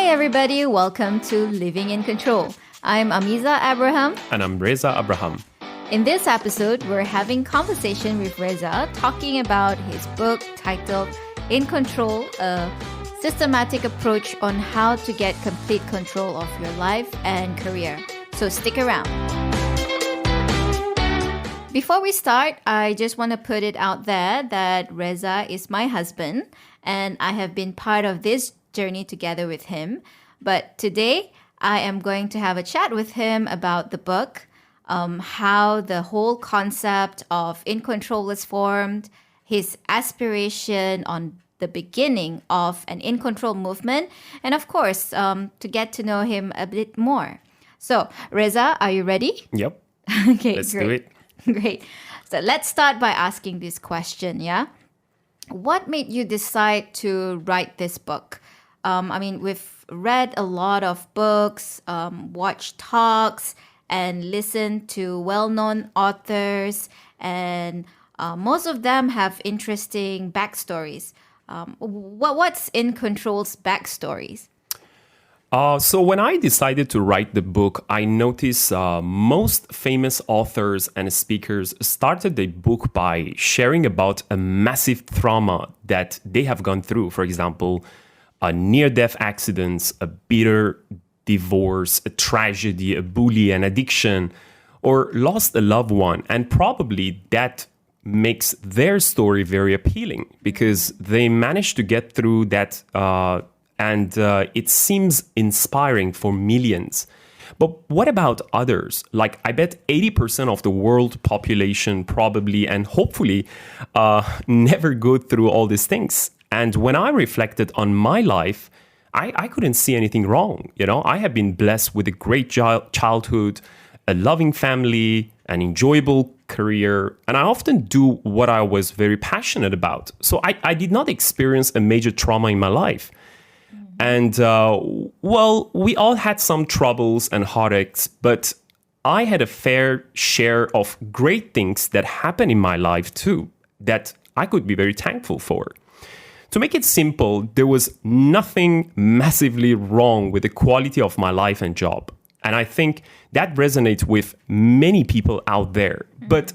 everybody, welcome to Living in Control. I'm Ameza Abraham. And I'm Reza Abraham. In this episode, we're having conversation with Reza talking about his book titled In Control, a systematic approach on how to get complete control of your life and career. So stick around. Before we start, I just want to put it out there that Reza is my husband and I have been part of this journey together with him. But today, I am going to have a chat with him about the book, how the whole concept of In Control was formed, his aspiration on the beginning of an In Control movement, and of course, to get to know him a bit more. So, Reza, are you ready? Yep. Okay, Let's great. do it. Great. So let's start by asking this question, yeah? What made you decide to write this book? We've read a lot of books, watched talks, and listened to well-known authors, and most of them have interesting backstories. What's In Control's backstories? So when I decided to write the book, I noticed most famous authors and speakers started the book by sharing about a massive trauma that they have gone through. For example, a near-death accident, a bitter divorce, a tragedy, a bully, an addiction, or lost a loved one. And probably that makes their story very appealing because they managed to get through that and it seems inspiring for millions. But what about others? Like, I bet 80% of the world population probably and hopefully never go through all these things. And when I reflected on my life, I couldn't see anything wrong. You know, I have been blessed with a great childhood, a loving family, an enjoyable career, and I often do what I was very passionate about. So I did not experience a major trauma in my life. And, we all had some troubles and heartaches, but I had a fair share of great things that happened in my life too, that I could be very thankful for. To make it simple, there was nothing massively wrong with the quality of my life and job. And I think that resonates with many people out there. But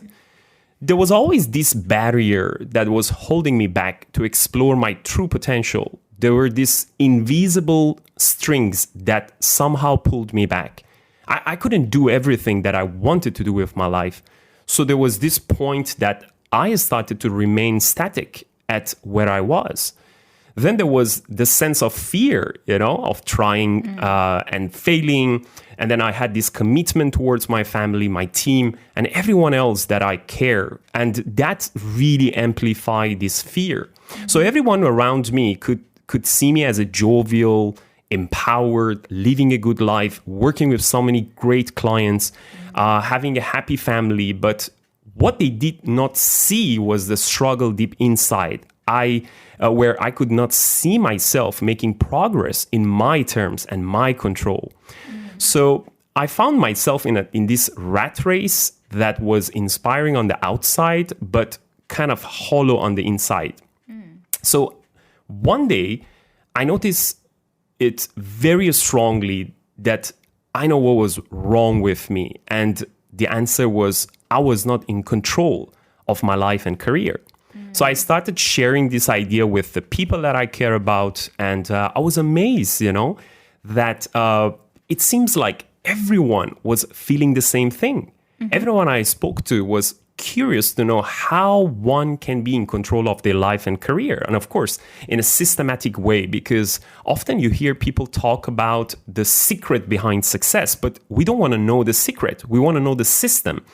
there was always this barrier that was holding me back to explore my true potential. There were these invisible strings that somehow pulled me back. I couldn't do everything that I wanted to do with my life. So there was this point that I started to remain static at where I was. Then there was the sense of fear, of trying and failing. And then I had this commitment towards my family, my team, and everyone else that I care. And that really amplified this fear. So everyone around me could see me as a jovial, empowered, living a good life, working with so many great clients, having a happy family. But what they did not see was the struggle deep inside. Where I could not see myself making progress in my terms and my control. So I found myself in this rat race that was inspiring on the outside, but kind of hollow on the inside. So one day, I noticed it very strongly that I know what was wrong with me. And the answer was I was not in control of my life and career. So I started sharing this idea with the people that I care about. And I was amazed, that it seems like everyone was feeling the same thing. Everyone I spoke to was curious to know how one can be in control of their life and career. And of course, in a systematic way, because often you hear people talk about the secret behind success, but we don't want to know the secret. We want to know the system.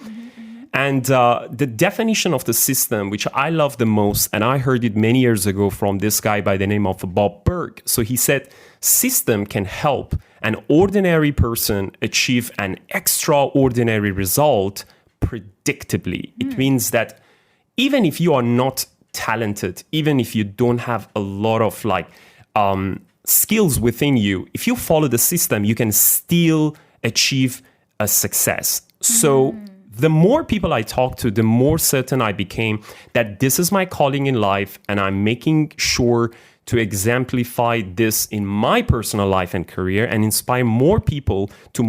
And the definition of the system, which I love the most, and I heard it many years ago from this guy by the name of Bob Berg. So he said, system can help an ordinary person achieve an extraordinary result predictably. It means that even if you are not talented, even if you don't have a lot of skills within you, if you follow the system, you can still achieve a success. So the more people I talked to, the more certain I became that this is my calling in life, and I'm making sure to exemplify this in my personal life and career and inspire more people to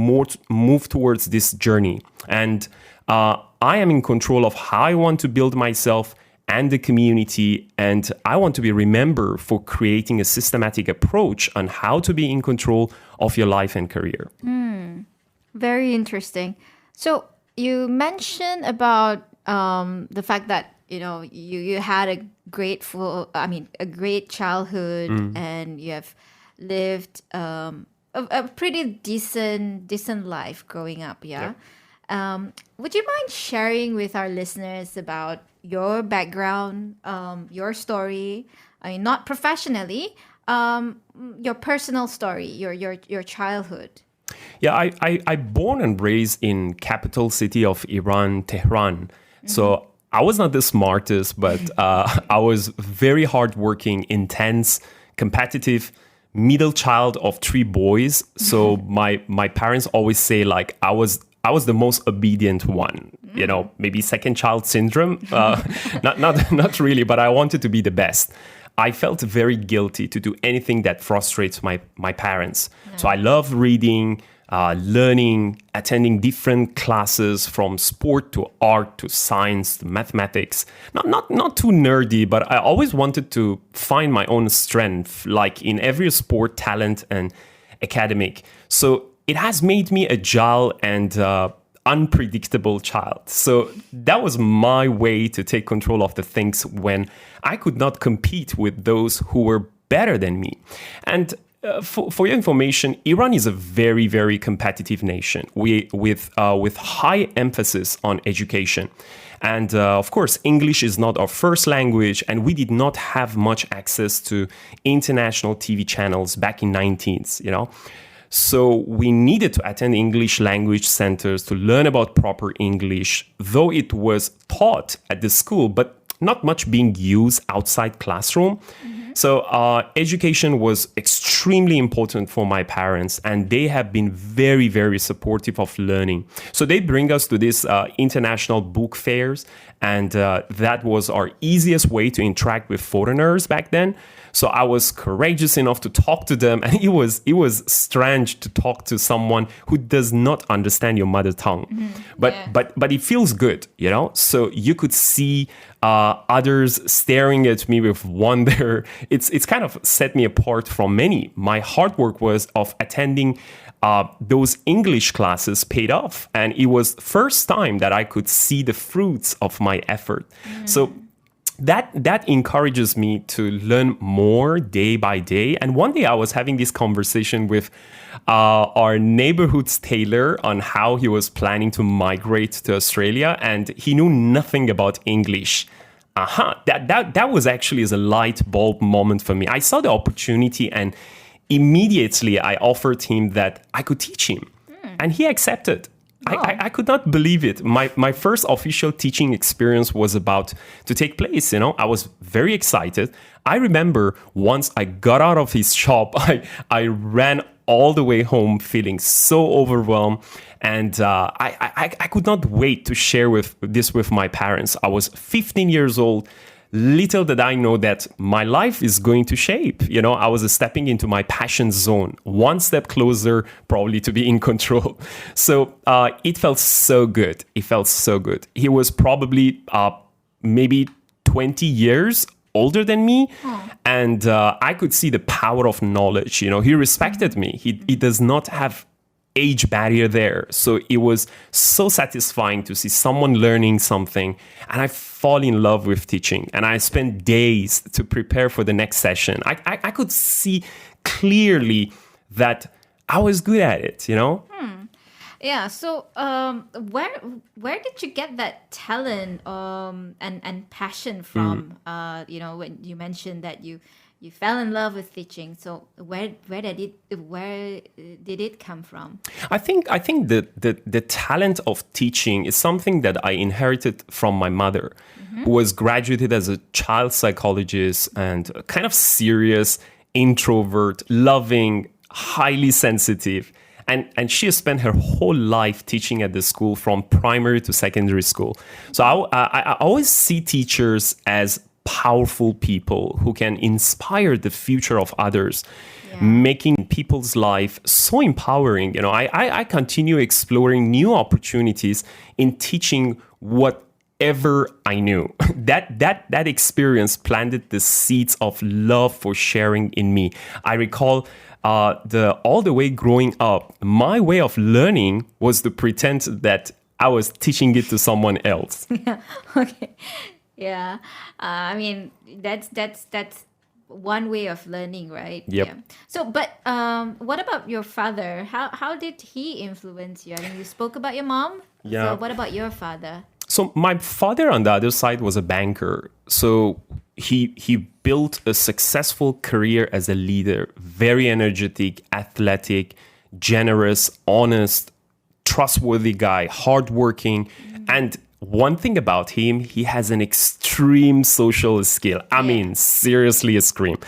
move towards this journey. And I am in control of how I want to build myself and the community, and I want to be remembered for creating a systematic approach on how to be in control of your life and career. Very interesting. So you mentioned about the fact that you had a great childhood, and you have lived a pretty decent life growing up. Yeah. Would you mind sharing with our listeners about your background, your story? I mean, not professionally, your personal story, your childhood. Yeah, I born and raised in capital city of Iran, Tehran. So I was not the smartest, but I was very hardworking, intense, competitive, middle child of 3 boys. So my parents always say like I was the most obedient one. Maybe second child syndrome. Not really, but I wanted to be the best. I felt very guilty to do anything that frustrates my parents. Yeah. So I love reading, learning, attending different classes from sport to art to science to mathematics. Not too nerdy, but I always wanted to find my own strength, like in every sport, talent, and academic. So it has made me agile and unpredictable child. So that was my way to take control of the things when I could not compete with those who were better than me. And for your information, Iran is a very, very competitive nation with high emphasis on education. And of course, English is not our first language, and we did not have much access to international TV channels back in 19th, So we needed to attend English language centers to learn about proper English, though it was taught at the school, but not much being used outside classroom. So education was extremely important for my parents, and they have been very, very supportive of learning. So they bring us to these international book fairs, and that was our easiest way to interact with foreigners back then. So I was courageous enough to talk to them, and it was strange to talk to someone who does not understand your mother tongue. But it feels good, So you could see others staring at me with wonder. It's kind of set me apart from many. My hard work was of attending those English classes paid off, and it was first time that I could see the fruits of my effort. So that encourages me to learn more day by day. And one day I was having this conversation with our neighborhood's tailor on how he was planning to migrate to Australia, and he knew nothing about English. That was actually a light bulb moment for me. I saw the opportunity, and immediately I offered him that I could teach him, and he accepted. I could not believe it. My first official teaching experience was about to take place. I was very excited. I remember once I got out of his shop, I ran all the way home feeling so overwhelmed. And I could not wait to share this with my parents. I was 15 years old. Little did I know that my life is going to shape. I was stepping into my passion zone, one step closer probably to be in control. So it felt so good. He was probably maybe 20 years older than me. And I could see the power of knowledge. He respected me. He does not have age barrier there. So it was so satisfying to see someone learning something, and I fall in love with teaching, and I spent days to prepare for the next session. I could see clearly that I was good at it, Yeah. So, where did you get that talent and passion from? When you mentioned that you fell in love with teaching. So where did it come from? I think the talent of teaching is something that I inherited from my mother, who was graduated as a child psychologist and a kind of serious introvert, loving, highly sensitive. And she has spent her whole life teaching at the school from primary to secondary school. So I always see teachers as powerful people who can inspire the future of others, making people's life so empowering. You know, I continue exploring new opportunities in teaching whatever I knew. That experience planted the seeds of love for sharing in me. I recall all the way growing up, my way of learning was to pretend that I was teaching it to someone else. Okay. Yeah. I mean, that's one way of learning, right? Yep. Yeah. So, but what about your father? How did he influence you? I mean, you spoke about your mom. Yeah. So what about your father? So my father on the other side was a banker. So he built a successful career as a leader, very energetic, athletic, generous, honest, trustworthy guy, hardworking. And one thing about him, he has an extreme social skill. I mean, seriously extreme.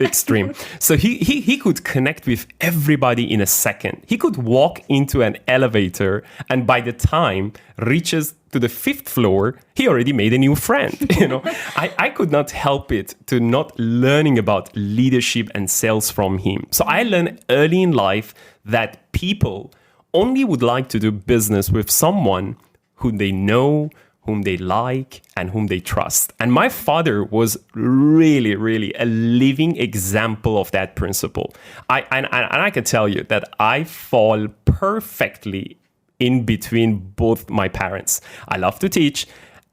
Extreme. So he could connect with everybody in a second. He could walk into an elevator and by the time reaches to the 5th floor, he already made a new friend. You know, I could not help it to not learning about leadership and sales from him. So I learned early in life that people only would like to do business with someone whom they know, whom they like, and whom they trust. And my father was really, really a living example of that principle. And I can tell you that I fall perfectly in between both my parents. I love to teach,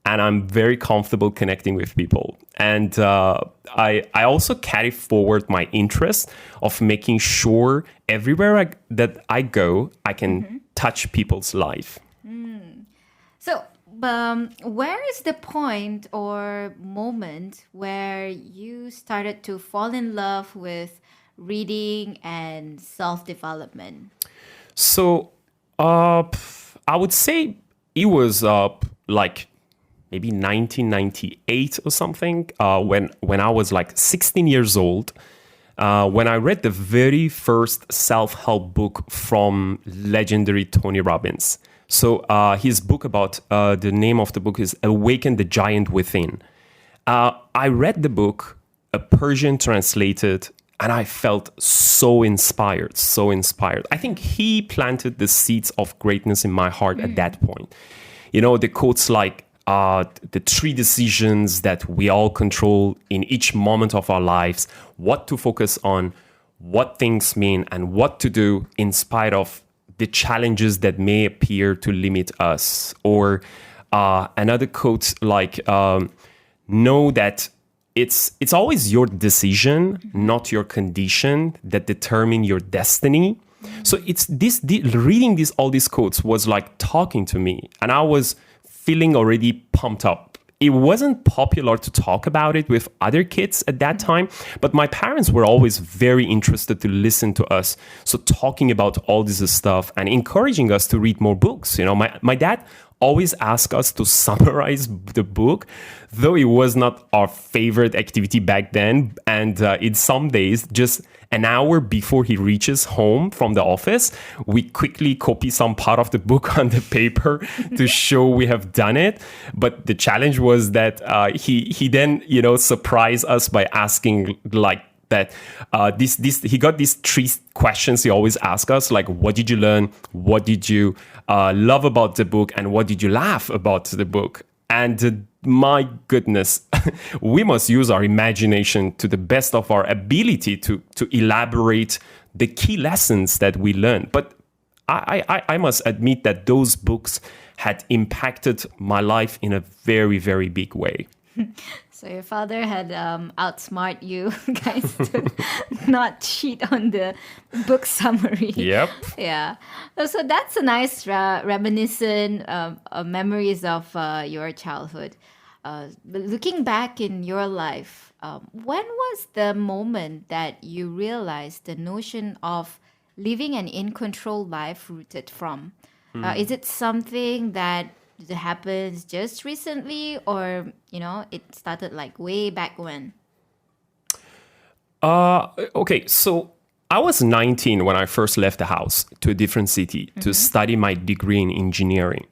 and I'm very comfortable connecting with people. And I also carry forward my interest of making sure everywhere that I go, I can touch people's life. So, where is the point or moment where you started to fall in love with reading and self-development? So, I would say it was like maybe 1998 or something, when I was like 16 years old, when I read the very first self-help book from legendary Tony Robbins. So his book about, the name of the book is Awaken the Giant Within. I read the book, a Persian translated, and I felt so inspired, so inspired. I think he planted the seeds of greatness in my heart at that point. You know, the quotes like, the 3 decisions that we all control in each moment of our lives, what to focus on, what things mean, and what to do in spite of the challenges that may appear to limit us. Or another quote like, know that it's always your decision, not your condition, that determine your destiny. So it's reading all these quotes was like talking to me, and I was feeling already pumped up. It wasn't popular to talk about it with other kids at that time, but my parents were always very interested to listen to us. So talking about all this stuff and encouraging us to read more books. You know, my dad always asked us to summarize the book, though it was not our favorite activity back then. And in some days, just an hour before he reaches home from the office, we quickly copy some part of the book on the paper to show we have done it. But the challenge was that he then, you know, surprised us by asking like that he got these 3 questions he always asks us, like, what did you learn? What did you love about the book? And what did you laugh about the book? And my goodness, we must use our imagination to the best of our ability to elaborate the key lessons that we learned. But I must admit that those books had impacted my life in a very, very big way. So your father had outsmart you guys to not cheat on the book summary. Yep. Yeah. So that's a nice reminiscent memories of your childhood. But looking back in your life, when was the moment that you realized the notion of living an in-control life rooted from? Is it something that happens just recently, or it started like way back when? Okay, so I was 19 when I first left the house to a different city to study my degree in engineering.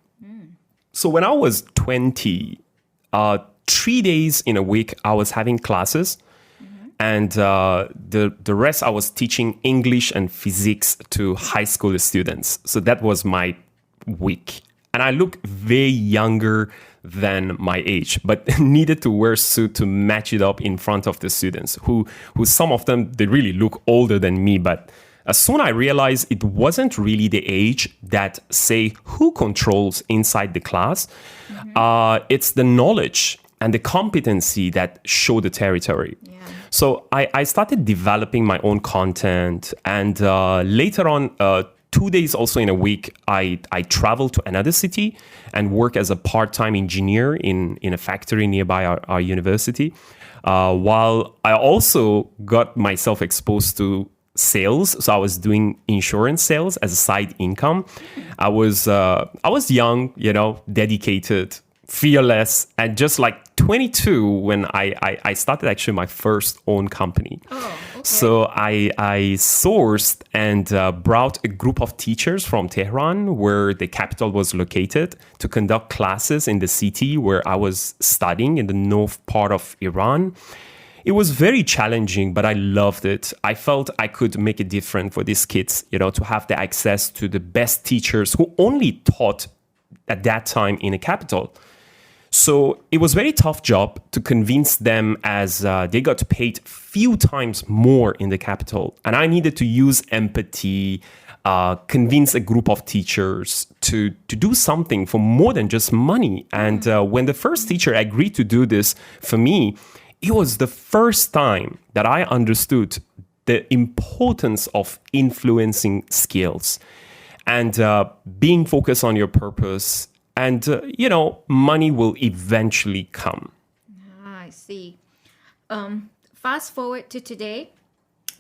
So when I was 20, 3 days in a week, I was having classes. And the rest, I was teaching English and physics to high school students. So that was my week. And I look way younger than my age, but needed to wear a suit to match it up in front of the students, who some of them, they really look older than me. But as soon I realized it wasn't really the age that, say, who controls inside the class. It's the knowledge and the competency that show the territory. Yeah. So I started developing my own content, and later on, 2 days also in a week, I travel to another city and work as a part-time engineer in a factory nearby our university. While I also got myself exposed to sales. So I was doing insurance sales as a side income. I was young, dedicated, fearless, and just like 22 when I started actually my first own company. Oh, okay. So I sourced and brought a group of teachers from Tehran, where the capital was located, to conduct classes in the city where I was studying in the north part of Iran. It was very challenging, but I loved it. I felt I could make a difference for these kids, to have the access to the best teachers who only taught at that time in a capital. So it was a very tough job to convince them, as they got paid few times more in the capital. And I needed to use empathy, convince a group of teachers to do something for more than just money. And when the first teacher agreed to do this for me, it was the first time that I understood the importance of influencing skills and being focused on your purpose. And, money will eventually come. I see. Fast forward to today.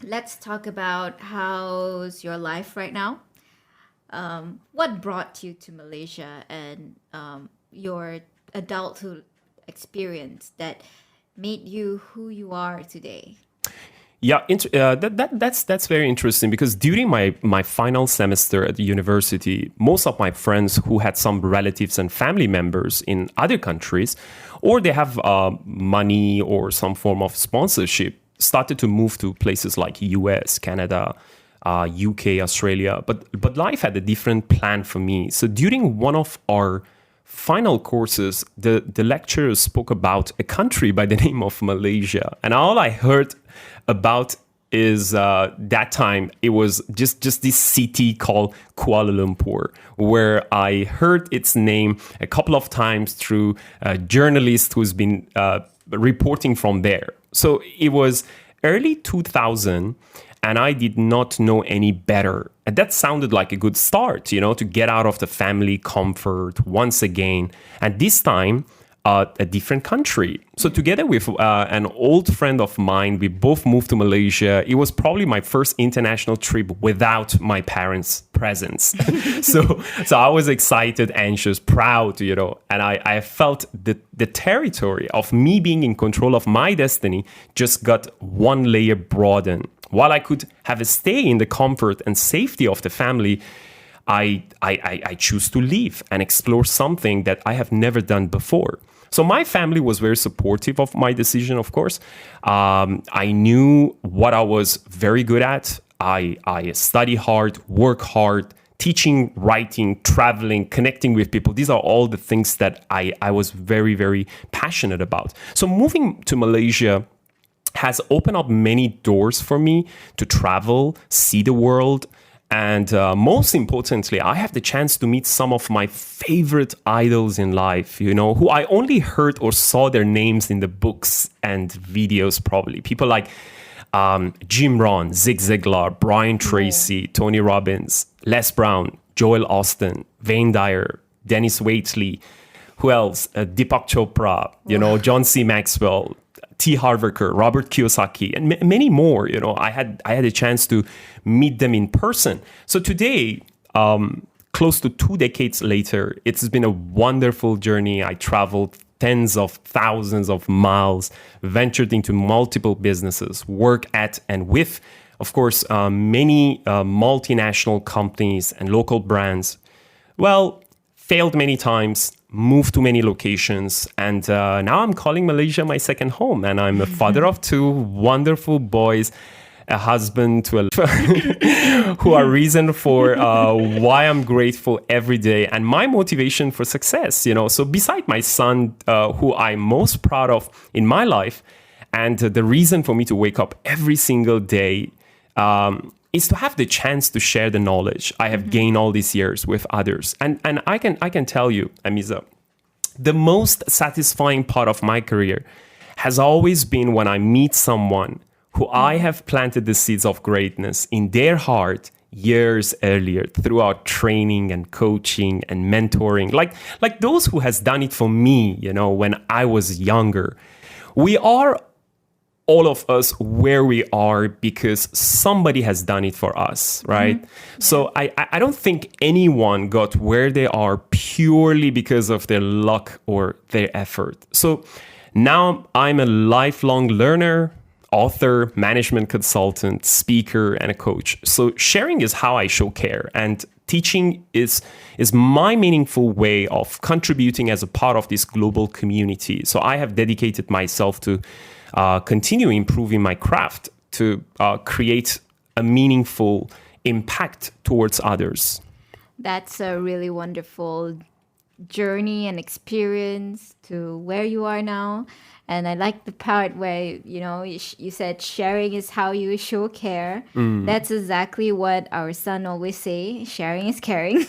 Let's talk about how's your life right now. What brought you to Malaysia and your adulthood experience that made you who you are today? Yeah, that's very interesting, because during my final semester at the university, most of my friends who had some relatives and family members in other countries, or they have money or some form of sponsorship, started to move to places like US, Canada, UK, Australia. But life had a different plan for me. So during one of our final courses, the lecturer spoke about a country by the name of Malaysia. And all I heard about is that time it was just this city called Kuala Lumpur, where I heard its name a couple of times through a journalist who's been reporting from there. So it was early 2000, and I did not know any better. And that sounded like a good start, to get out of the family comfort once again. And this time, a different country. So together with an old friend of mine, we both moved to Malaysia. It was probably my first international trip without my parents' presence. So I was excited, anxious, proud, and I felt the territory of me being in control of my destiny just got one layer broadened. While I could have a stay in the comfort and safety of the family, I choose to leave and explore something that I have never done before. So my family was very supportive of my decision, of course. I knew what I was very good at. I study hard, work hard, teaching, writing, traveling, connecting with people. These are all the things that I was very, very passionate about. So moving to Malaysia has opened up many doors for me to travel, see the world. And most importantly, I have the chance to meet some of my favorite idols in life, who I only heard or saw their names in the books and videos, probably. People like Jim Rohn, Zig Ziglar, Brian Tracy, Tony Robbins, Les Brown, Joel Austin, Wayne Dyer, Dennis Waitley. Who else? Deepak Chopra, John C. Maxwell, T. Harv Eker, Robert Kiyosaki, and many more. I had a chance to meet them in person. So today, close to 2 decades later, it's been a wonderful journey. I traveled tens of thousands of miles, ventured into multiple businesses, work at and with, of course, many multinational companies and local brands. Well, failed many times, moved to many locations, and now I'm calling Malaysia my second home. And I'm a father of two wonderful boys, a husband to a who are reason for why I'm grateful every day and my motivation for success. So beside my son, who I'm most proud of in my life, and the reason for me to wake up every single day is to have the chance to share the knowledge I have gained all these years with others. And I can tell you, Ameza, the most satisfying part of my career has always been when I meet someone who I have planted the seeds of greatness in their heart years earlier through our training and coaching and mentoring, like those who has done it for me, when I was younger. We are all of us where we are because somebody has done it for us, right? Mm-hmm. So I don't think anyone got where they are purely because of their luck or their effort. So now I'm a lifelong learner, author, management consultant, speaker, and a coach. So sharing is how I show care, and teaching is my meaningful way of contributing as a part of this global community. So I have dedicated myself to continue improving my craft to create a meaningful impact towards others. That's a really wonderful journey and experience to where you are now. And I like the part where, you said sharing is how you show care. That's exactly what our son always say. Sharing is caring.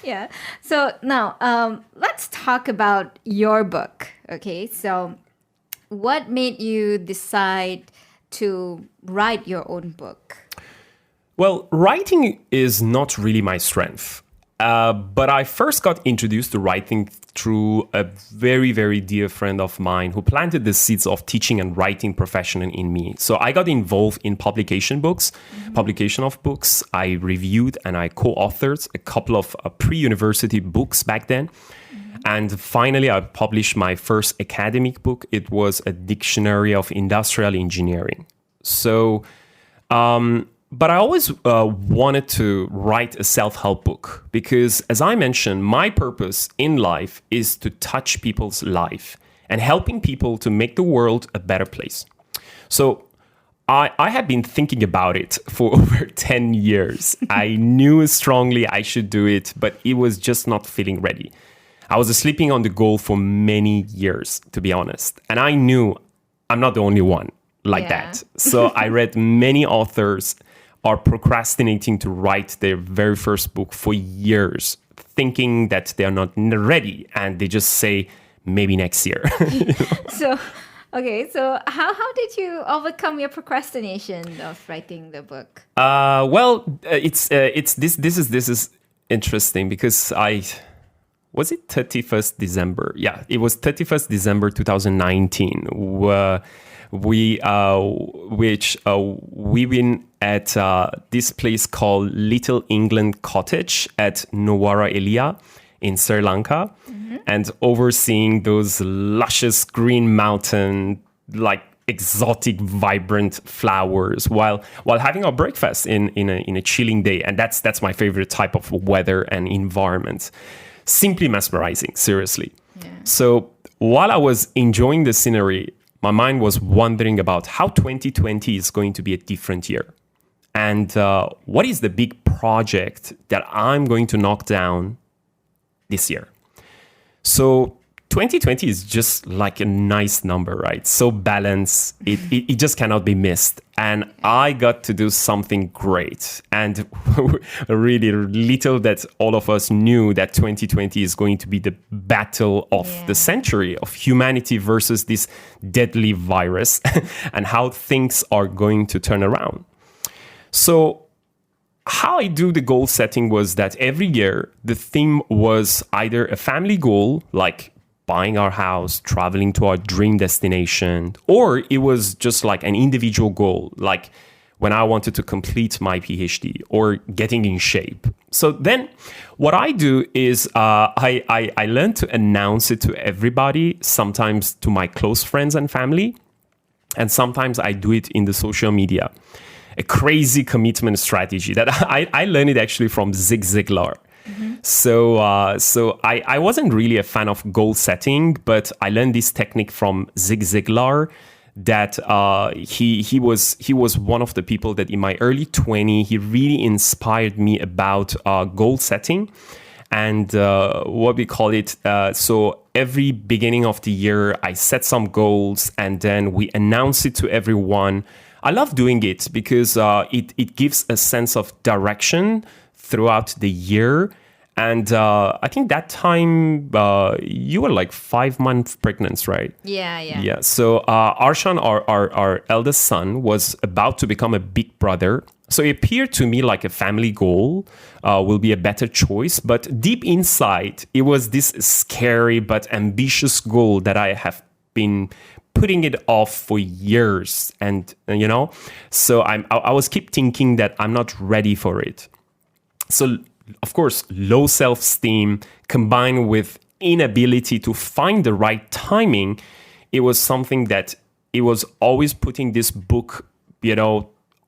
Yeah. So now let's talk about your book. Okay. So what made you decide to write your own book? Well, writing is not really my strength. But I first got introduced to writing through a very, very dear friend of mine who planted the seeds of teaching and writing profession in me. So I got involved in publication of books. I reviewed and I co-authored a couple of pre-university books back then. And finally, I published my first academic book. It was a dictionary of industrial engineering. So, but I always wanted to write a self-help book because, as I mentioned, my purpose in life is to touch people's life and helping people to make the world a better place. So I have been thinking about it for over 10 years. I knew strongly I should do it, but it was just not feeling ready. I was sleeping on the goal for many years, to be honest. And I knew I'm not the only one like that. So I read many authors are procrastinating to write their very first book for years, thinking that they're not ready. And they just say, maybe next year. So how did you overcome your procrastination of writing the book? This is interesting because was it 31st December? Yeah, it was 31st December 2019. We been at this place called Little England Cottage at Nuwara Eliya in Sri Lanka, and overseeing those luscious green mountain, like exotic, vibrant flowers, while having our breakfast in a chilling day, and that's my favorite type of weather and environment. Simply mesmerizing, seriously. Yeah. So while I was enjoying the scenery, my mind was wondering about how 2020 is going to be a different year. And what is the big project that I'm going to knock down this year? So 2020 is just like a nice number, right? So balanced, it just cannot be missed. And I got to do something great. And really little that all of us knew that 2020 is going to be the battle of the century of humanity versus this deadly virus and how things are going to turn around. So how I do the goal setting was that every year the theme was either a family goal, like buying our house, traveling to our dream destination, or it was just like an individual goal, like when I wanted to complete my PhD or getting in shape. So then what I do is I learn to announce it to everybody, sometimes to my close friends and family, and sometimes I do it in the social media. A crazy commitment strategy that I learned it actually from Zig Ziglar. I wasn't really a fan of goal setting, but I learned this technique from Zig Ziglar. That he was one of the people that in my early 20s, he really inspired me about goal setting. And what we call it, so every beginning of the year, I set some goals and then we announce it to everyone. I love doing it because it gives a sense of direction throughout the year. And I think that time you were like 5 months pregnant, right? Yeah. Yeah. So Arshan, our eldest son, was about to become a big brother. So it appeared to me like a family goal will be a better choice. But deep inside, it was this scary but ambitious goal that I have been putting it off for years. And, so I was keep thinking that I'm not ready for it. So, of course, low self-esteem combined with inability to find the right timing, it was something that it was always putting this book,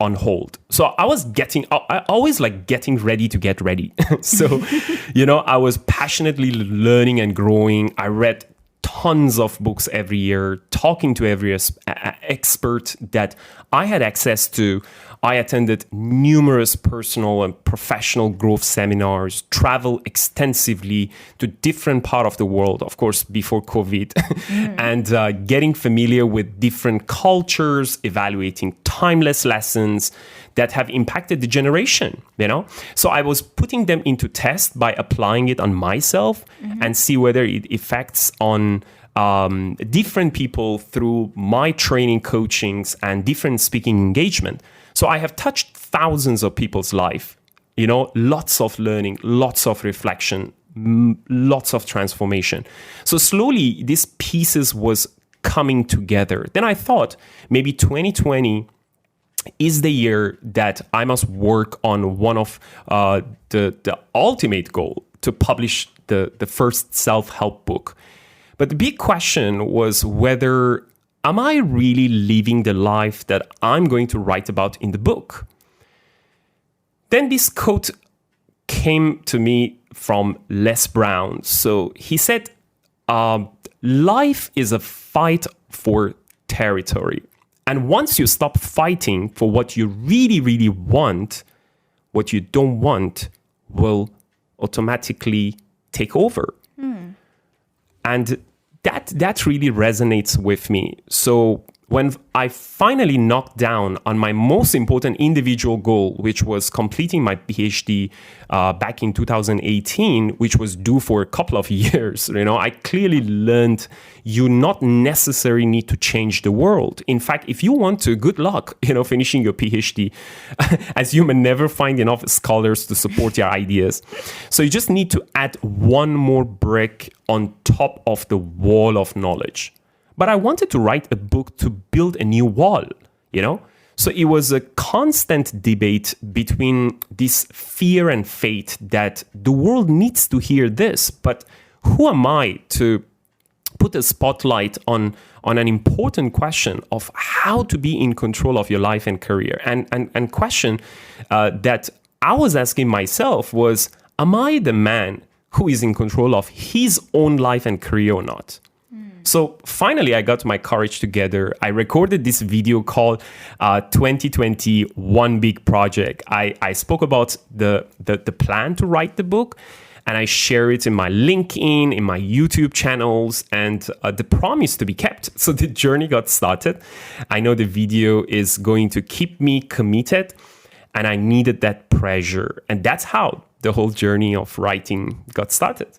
on hold. So I always like getting ready to get ready. So, I was passionately learning and growing. I read tons of books every year, talking to every expert that I had access to. I attended numerous personal and professional growth seminars, traveled extensively to different parts of the world, of course, before COVID, and getting familiar with different cultures, evaluating timeless lessons that have impacted the generation, So I was putting them into test by applying it on myself and see whether it affects on different people through my training, coachings, and different speaking engagement. So I have touched thousands of people's life, lots of learning, lots of reflection, lots of transformation. So slowly these pieces was coming together. Then I thought maybe 2020 is the year that I must work on one of the ultimate goal to publish the first self-help book. But the big question was whether am I really living the life that I'm going to write about in the book? Then this quote came to me from Les Brown. So he said, life is a fight for territory. And once you stop fighting for what you really, really want, what you don't want will automatically take over. And that really resonates with me. So when I finally knocked down on my most important individual goal, which was completing my PhD back in 2018, which was due for a couple of years, I clearly learned you not necessarily need to change the world. In fact, if you want to, good luck, finishing your PhD, as you may never find enough scholars to support your ideas. So you just need to add one more brick on top of the wall of knowledge. But I wanted to write a book to build a new wall, So it was a constant debate between this fear and faith that the world needs to hear this. But who am I to put a spotlight on an important question of how to be in control of your life and career? And question that I was asking myself was, am I the man who is in control of his own life and career or not? So finally, I got my courage together. I recorded this video called 2020 One Big Project. I spoke about the plan to write the book, and I share it in my LinkedIn, in my YouTube channels, and the promise to be kept. So the journey got started. I know the video is going to keep me committed, and I needed that pressure. And that's how the whole journey of writing got started.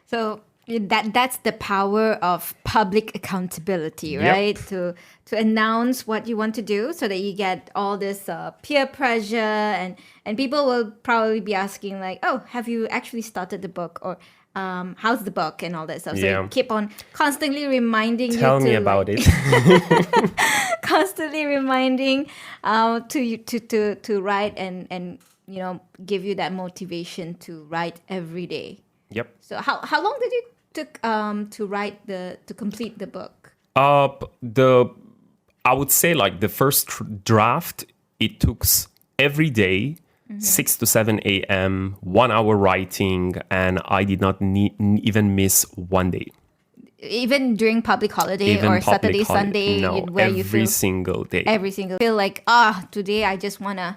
So that's the power of public accountability, right? Yep. To announce what you want to do so that you get all this peer pressure and people will probably be asking like, oh, have you actually started the book, or how's the book and all that stuff. So you keep on constantly reminding Tell me about it. Constantly reminding to write and give you that motivation to write every day. Yep. So how long did it took to write to complete the book? I would say like the first draft, it took every day 6 to 7 a.m., 1 hour writing, and I did not even miss one day. Even during public holiday Even or public Saturday, holiday. Sunday, No, where you every feel single day. feel like, today I just want to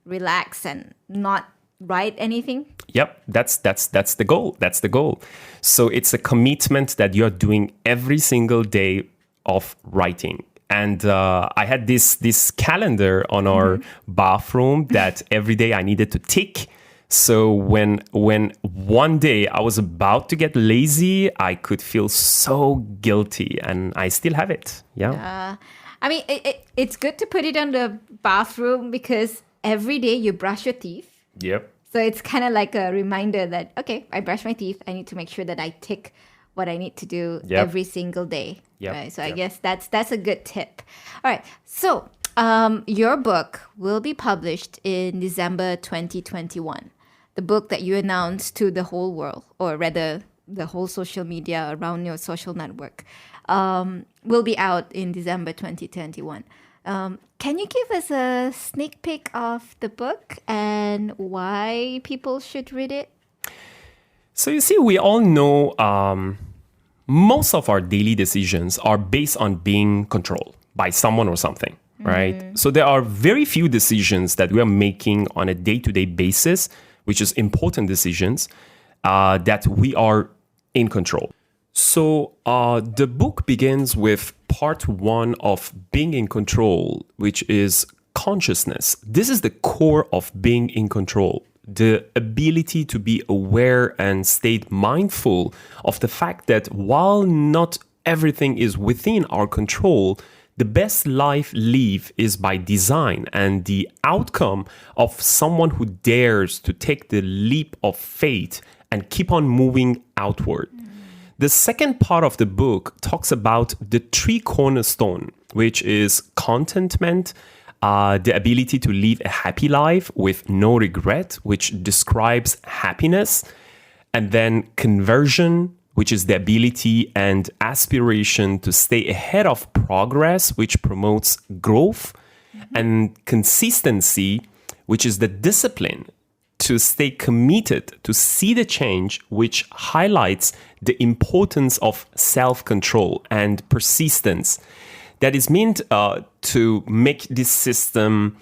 relax and not write anything. Yep, that's the goal. That's the goal. So it's a commitment that you're doing every single day of writing. And I had this calendar on our bathroom that every day I needed to tick. So when one day I was about to get lazy, I could feel so guilty, and I still have it. Yeah. I mean, it's good to put it on the bathroom because every day you brush your teeth. Yep. So it's kind of like a reminder that, okay, I brush my teeth. I need to make sure that I tick what I need to do every single day. Yep. Right? So I guess that's a good tip. All right. So your book will be published in December 2021. The book that you announced to the whole world, or rather the whole social media around your social network, will be out in December 2021. Can you give us a sneak peek of the book and why people should read it? So you see, we all know most of our daily decisions are based on being controlled by someone or something, right? So there are very few decisions that we are making on a day-to-day basis, which is important decisions, that we are in control. So the book begins with part 1 of being in control, which is consciousness. This is the core of being in control. The ability to be aware and stay mindful of the fact that while not everything is within our control, the best life lived is by design and the outcome of someone who dares to take the leap of faith and keep on moving outward. The second part of the book talks about the 3 cornerstones, which is contentment, the ability to live a happy life with no regret, which describes happiness, and then conversion, which is the ability and aspiration to stay ahead of progress, which promotes growth, and consistency, which is the discipline to stay committed to see the change, which highlights the importance of self-control and persistence that is meant to make this system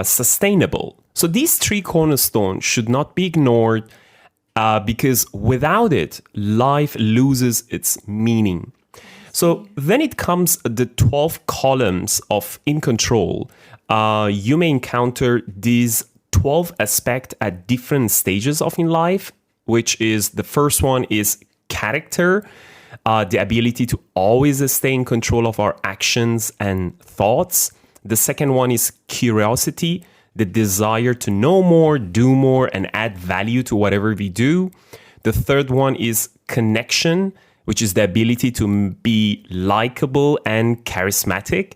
sustainable. So these 3 cornerstones should not be ignored because without it, life loses its meaning. So then it comes the 12 columns of In Control. You may encounter these 12 aspects at different stages of in life, which is the first one is character, the ability to always stay in control of our actions and thoughts. The second one is curiosity, the desire to know more, do more, and add value to whatever we do. The third one is connection, which is the ability to be likable and charismatic.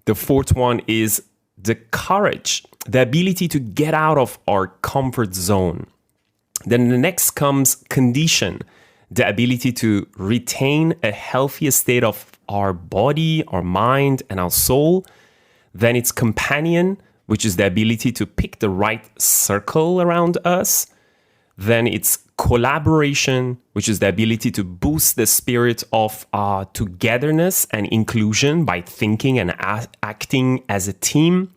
The fourth one is the courage, the ability to get out of our comfort zone. Then the next comes condition, the ability to retain a healthy state of our body, our mind, and our soul. Then it's companion, which is the ability to pick the right circle around us. Then it's collaboration, which is the ability to boost the spirit of togetherness and inclusion by thinking and acting as a team.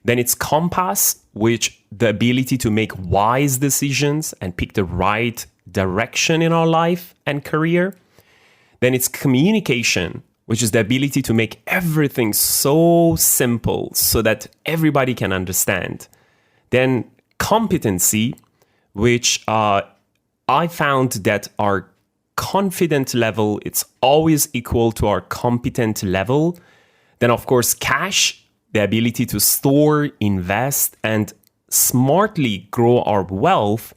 Then it's compass, which the ability to make wise decisions and pick the right direction in our life and career. Then it's communication, which is the ability to make everything so simple so that everybody can understand. Then competency, which I found that our confident level, it's always equal to our competent level. Then, of course, cash, the ability to store, invest, and smartly grow our wealth.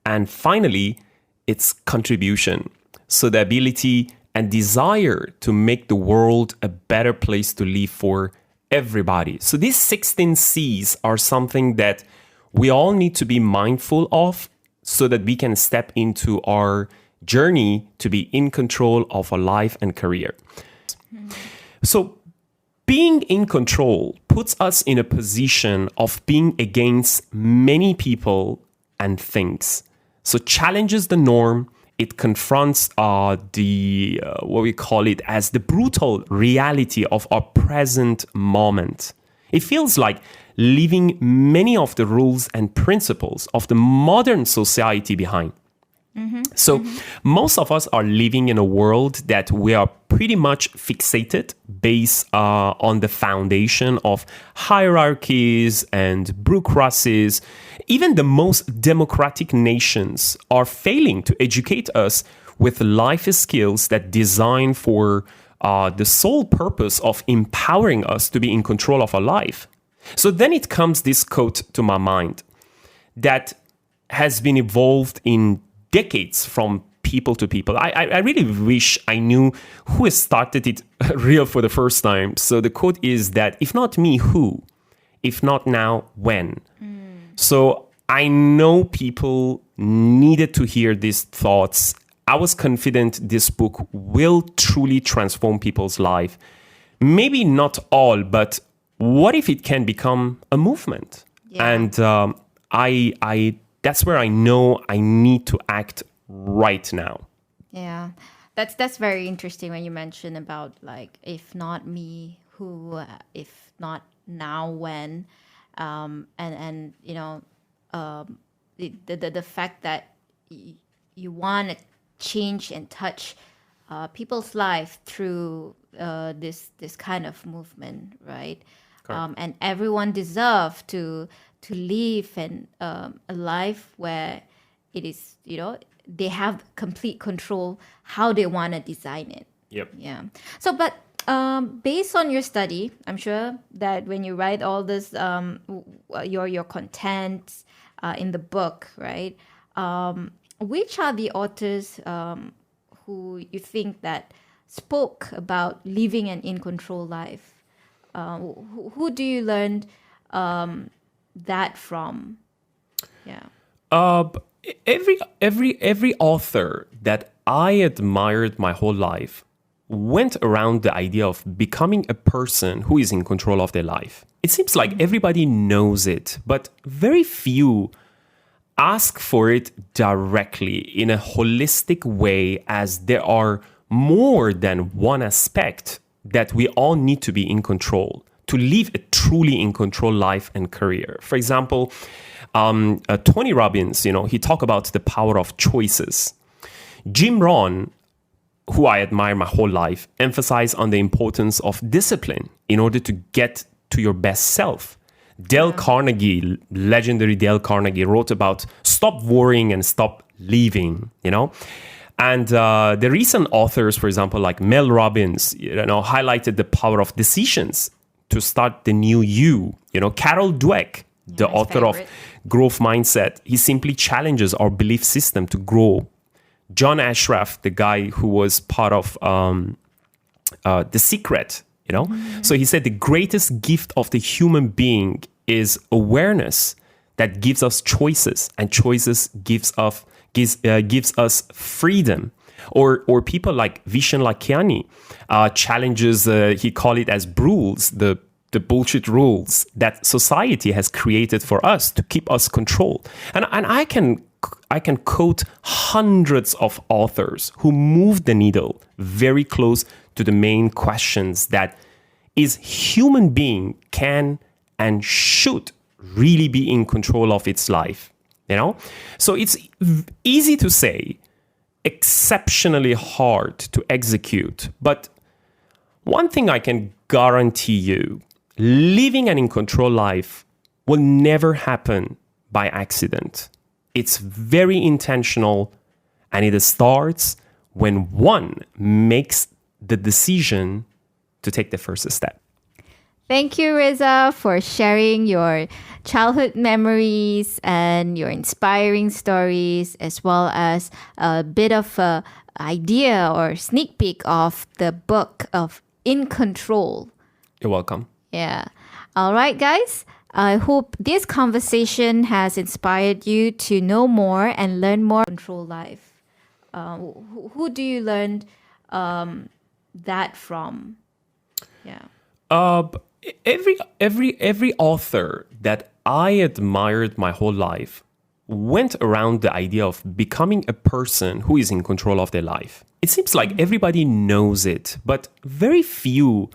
And finally, it's contribution. So the ability and desire to make the world a better place to live for everybody. So these 16 C's are something that we all need to be mindful of so that we can step into our journey to be in control of our life and career. So Being in control puts us in a position of being against many people and things. So challenges the norm. It confronts the what we call it as the brutal reality of our present moment. It feels like leaving many of the rules and principles of the modern society behind. So most of us are living in a world that we are pretty much fixated based on the foundation of hierarchies and bureaucracies. Even the most democratic nations are failing to educate us with life skills that design for the sole purpose of empowering us to be in control of our life. So then it comes this quote to my mind that has been evolved in decades from people to people. I really wish I knew who started it real for the first time. So the quote is that if not me, who? If not now, when? So I know people needed to hear these thoughts. I was confident this book will truly transform people's life. Maybe not all, but what if it can become a movement? Yeah. And I that's where I know I need to act right now. Yeah, that's very interesting when you mention about like if not me, who? If not now, when? And you know, the fact that you want to change and touch people's life through this kind of movement, right? And everyone deserve to live a life where it is, you know, they have complete control how they want to design it. Yep. Yeah. So, but based on your study, I'm sure that when you write all this, your content in the book, right? Which are the authors who you think that spoke about living an in control life? Who do you learn that from? Yeah. Every author that I admired my whole life went around the idea of becoming a person who is in control of their life. It seems like everybody knows it, but very few ask for it directly in a holistic way, as there are more than one aspect that we all need to be in control to live a truly in control life and career. For example, Tony Robbins, he talked about the power of choices. Jim Rohn, who I admire my whole life, emphasized on the importance of discipline in order to get to your best self. Dale Carnegie, legendary Dale Carnegie, wrote about stop worrying and stop living, And the recent authors, for example, like Mel Robbins, highlighted the power of decisions to start the new you. Carol Dweck, the author of Growth Mindset, he simply challenges our belief system to grow. John Ashraf, the guy who was part of The Secret, So he said the greatest gift of the human being is awareness that gives us choices, and choices gives us freedom. Or people like Vishen Lakiani challenges, he called it as rules, the bullshit rules that society has created for us to keep us controlled. And I can quote hundreds of authors who move the needle very close to the main questions that is human being can and should really be in control of its life, So it's easy to say, exceptionally hard to execute. But one thing I can guarantee you, living an in control life will never happen by accident. It's very intentional, and it starts when one makes the decision to take the first step. Thank you, Reza, for sharing your childhood memories and your inspiring stories, as well as a bit of an idea or sneak peek of the book of In Control. You're welcome. Yeah. All right, guys. I hope this conversation has inspired you to know more and learn more control life. Who do you learn that from? Yeah. Every author that I admired my whole life went around the idea of becoming a person who is in control of their life. It seems like everybody knows it, but very few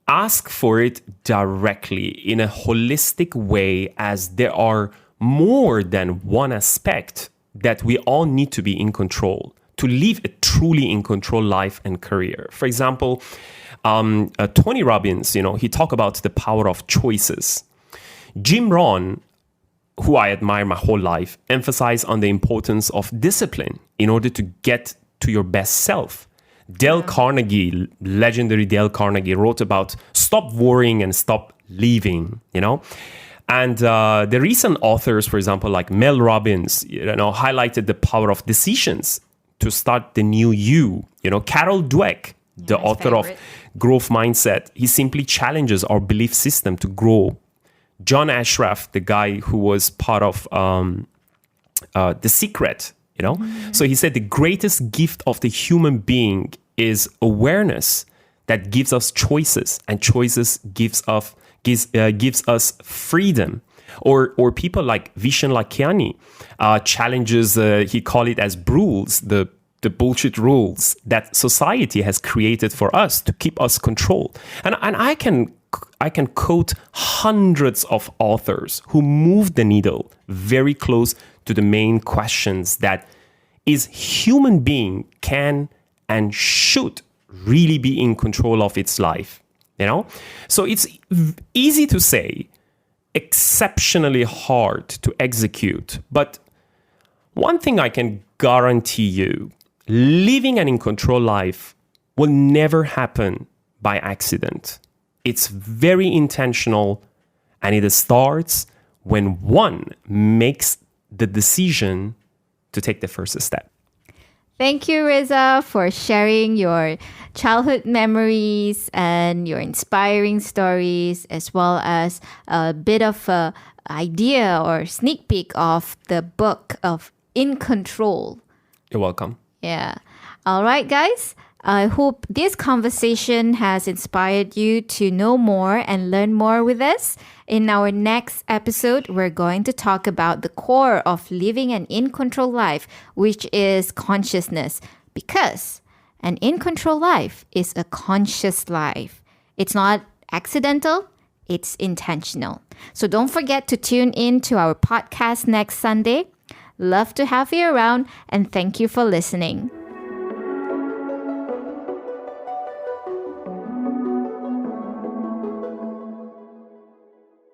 ask for it directly in a holistic way, as there are more than one aspect that we all need to be in control to live a truly in control life and career. For example, Tony Robbins, he talked about the power of choices. Jim Rohn, who I admire my whole life, emphasized on the importance of discipline in order to get to your best self. Dale Carnegie, legendary Dale Carnegie, wrote about stop worrying and stop living, And the recent authors, for example, like Mel Robbins, highlighted the power of decisions to start the new you. Carol Dweck, the author of Growth Mindset, he simply challenges our belief system to grow. John Ashraf, the guy who was part of The Secret, So he said the greatest gift of the human being is awareness that gives us choices, and choices gives us freedom. Or people like Vishen Lakhiani challenges, he called it as rules, the bullshit rules that society has created for us to keep us controlled. And I can quote hundreds of authors who move the needle very close to the main questions that is human being can and should really be in control of its life, So it's easy to say, exceptionally hard to execute. But one thing I can guarantee you, living an in control life will never happen by accident. It's very intentional, and it starts when one makes the decision to take the first step. Thank you, Reza, for sharing your childhood memories and your inspiring stories, as well as a bit of an idea or sneak peek of the book of In Control. You're welcome. Yeah. All right, guys. I hope this conversation has inspired you to know more and learn more with us. In our next episode, we're going to talk about the core of living an in-control life, which is consciousness. Because an in-control life is a conscious life. It's not accidental, it's intentional. So don't forget to tune in to our podcast next Sunday. Love to have you around, and thank you for listening.